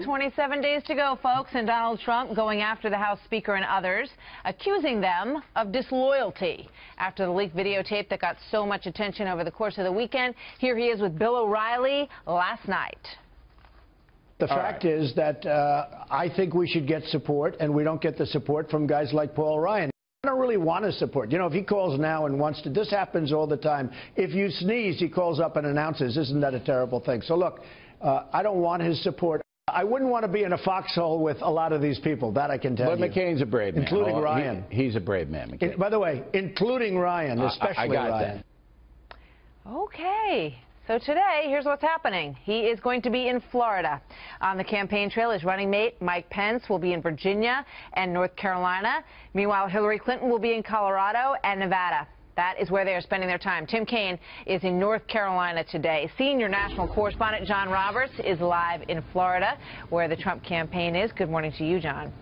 27 days to go, folks, and Donald Trump going after the House Speaker and others, accusing them of disloyalty. After the leaked videotape that got so much attention over the course of the weekend, here he is with Bill O'Reilly last night. The fact is that I think we should get support, and we don't get the support from guys like Paul Ryan. I don't really want his support. You know, if he calls now and wants to, this happens all the time. If you sneeze, he calls up and announces. Isn't that a terrible thing? So, look, I don't want his support. I wouldn't want to be in a foxhole with a lot of these people. That I can tell you. But McCain's a brave man. Including Ryan. He's a brave man, McCain. By the way, including Ryan, especially I got Ryan. That. Okay. So today, here's what's happening. He is going to be in Florida. On the campaign trail, his running mate, Mike Pence, will be in Virginia and North Carolina. Meanwhile, Hillary Clinton will be in Colorado and Nevada. That is where they are spending their time. Tim Kaine is in North Carolina today. Senior national correspondent John Roberts is live in Florida, where the Trump campaign is. Good morning to you, John.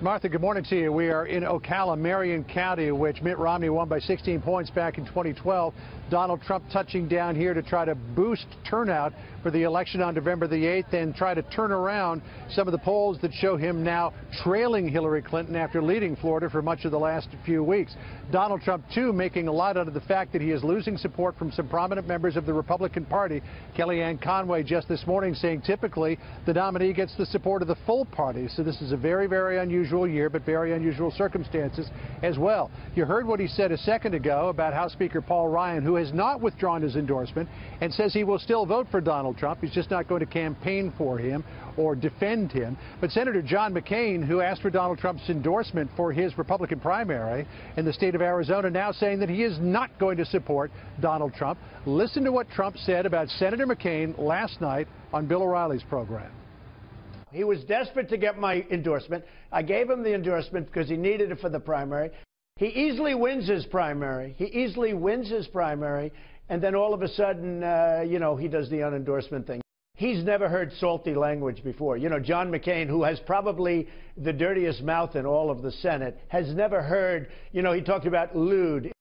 Martha, good morning to you. We are in Ocala, Marion County, which Mitt Romney won by 16 points back in 2012. Donald Trump touching down here to try to boost turnout for the election on November the 8th and try to turn around some of the polls that show him now trailing Hillary Clinton after leading Florida for much of the last few weeks. Donald Trump, too, making a lot out of the fact that he is losing support from some prominent members of the Republican Party. Kellyanne Conway just this morning saying typically the nominee gets the support of the full party. So this is a very, very unusual year, but very unusual circumstances as well. You heard what he said a second ago about House Speaker Paul Ryan, who has not withdrawn his endorsement and says he will still vote for Donald Trump. He's just not going to campaign for him or defend him. But Senator John McCain, who asked for Donald Trump's endorsement for his Republican primary in the state of Arizona, now saying that he is not going to support Donald Trump. Listen to what Trump said about Senator McCain last night on Bill O'Reilly's program. He was desperate to get my endorsement. I gave him the endorsement because he needed it for the primary. He easily wins his primary. And then all of a sudden, you know, he does the unendorsement thing. He's never heard salty language before. You know, John McCain, who has probably the dirtiest mouth in all of the Senate, has never heard, you know, he talked about lewd.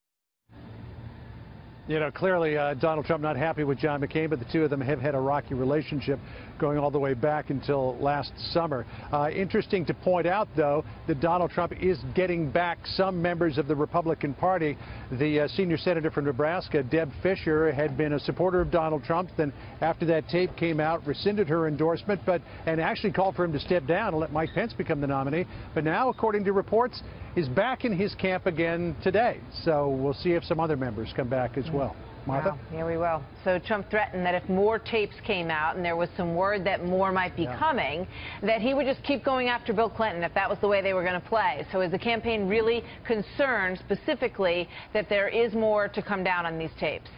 You know, clearly Donald Trump not happy with John McCain, but the two of them have had a rocky relationship going all the way back until last summer. Interesting to point out, though, that Donald Trump is getting back some members of the Republican Party. The senior senator from Nebraska, Deb Fischer, had been a supporter of Donald Trump. Then after that tape came out, rescinded her endorsement, and actually called for him to step down and let Mike Pence become the nominee. But now, according to reports, is back in his camp again today. So we'll see if some other members come back as well. Martha? Wow, yeah, we will. So Trump threatened that if more tapes came out and there was some word that more might be coming, that he would just keep going after Bill Clinton if that was the way they were going to play. So is the campaign really concerned specifically that there is more to come down on these tapes?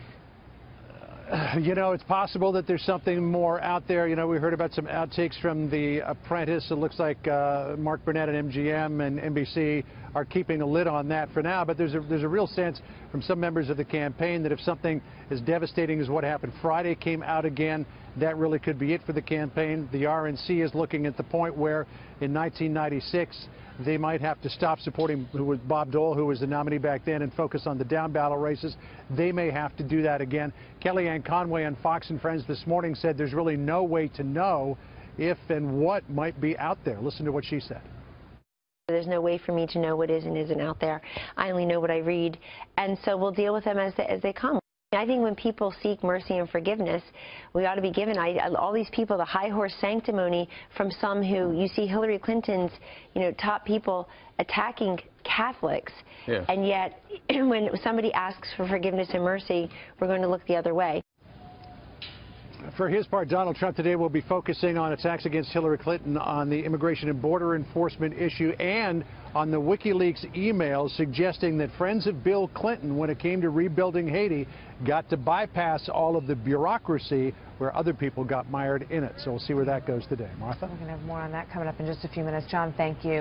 You know, it's possible that there's something more out there. You know, we heard about some outtakes from The Apprentice. It looks like Mark Burnett and MGM and NBC are keeping a lid on that for now. But there's a real sense from some members of the campaign that if something as devastating as what happened Friday came out again, that really could be it for the campaign. The RNC is looking at the point where in 1996 they might have to stop supporting Bob Dole, who was the nominee back then, and focus on the down-ballot races. They may have to do that again. Kellyanne Conway on Fox and Friends this morning said there's really no way to know if and what might be out there. Listen to what she said. There's no way for me to know what is and isn't out there. I only know what I read, and so we'll deal with them as they come. I think when people seek mercy and forgiveness, we ought to be given all these people the high horse sanctimony from some who, you see Hillary Clinton's, you know, top people attacking Catholics, and yet when somebody asks for forgiveness and mercy, we're going to look the other way. For his part, Donald Trump today will be focusing on attacks against Hillary Clinton on the immigration and border enforcement issue and on the WikiLeaks emails suggesting that friends of Bill Clinton, when it came to rebuilding Haiti, got to bypass all of the bureaucracy where other people got mired in it. So we'll see where that goes today. Martha? We're going to have more on that coming up in just a few minutes. John, thank you.